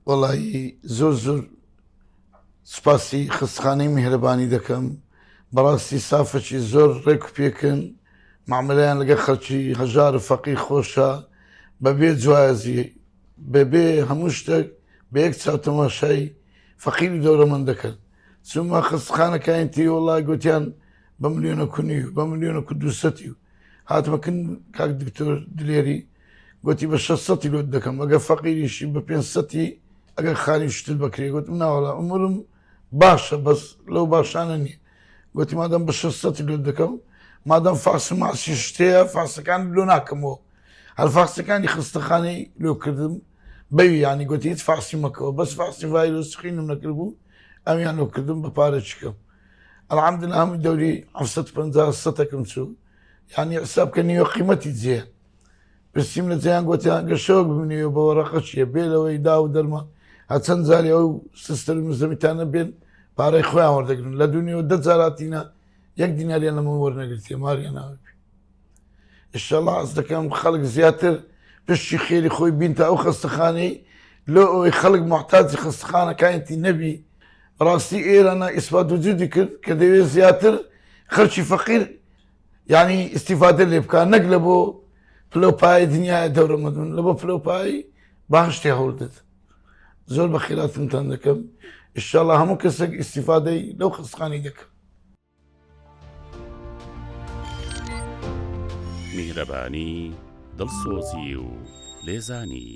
وەڵی زۆر زۆر سوپاسی خستخانەی میهرەبانی دەکەم بەڕاستی سافەکی زۆر ڕێک و پێکن معاملەیان لەگە خەڵکی هەژار و فەقیر خۆشە بەبێ جوازی بەبێ هەموو شتێک بە یەک چاوتەماشای فەقیر و دەوڵەمەند دەکەن چونمە خستخانەکەیەتی وەڵای گوتیان بە ملیۆنە کونی و بە ملیۆنە و دووسەتی و هاتمەکن کاک دکتۆر دلێری گوتی بە 600 لۆت دەکەم ئەگە فەقیریشی بە 500 ئەگەر خانی شتت بکرێ گوتم ناوەڵا عمرم باشە بەس لەو باشانە نییە گوتی مادەم بە 600 لۆت دەکەم مادەم فاس ماسی شتەیە فاسەکان لۆ ناکەمەوە هەر فاسەکانی خستەخانەی لۆ کردم بەوی ینی گوتی هیچ فاسی مەکەوە بەس فاسی ڤایرۆس خوێنم نەکرد بوو ئەمیان لۆ کردم بە پارە چکەم الحەمدوللا هەمووی دەوری 750 سەتەکەم چوو ینی حسابکە نیوە قیمەتی جێ پرسییم لە جیان گوتیان گەشەوەک ببینیوە بە وەرەقە چییە بێ لەوەی دا و دەرمان هەچەند جاری ئەو سستەر مزەمیتانە بێن پارەی خۆیان وەردەگرن لە دونیەوە 10 جاراتینە 1 دیناریان لەمە وەرنەگرتیە ماریان ناوی ئینشەڵڵا ئەس دەکەم خەڵک زیاتر پشتی خێری خۆی بین تا ئەو خستەخانەی لۆ ئەوەی خەڵک محتاجی خستەخانەکانیەتی نەبی ڕاستی ئێرانە ئیسبات وجودی کرد کە دەوێت زیاتر خەڵکی فەقیر ینی ئیستیفادە لێ بکات نەک لە بۆ پلۆپای دنیای دەوڕەمەندون لە بۆ پلۆپایی باشتی هەوڵدت زۆر بە خێراتتان دەکەم ئینشەڵڵا هەموو کەسێک ئیستیفادەی لەو خستەخانەی دەکەم میهرەبانی دڵسۆزی و لێزانی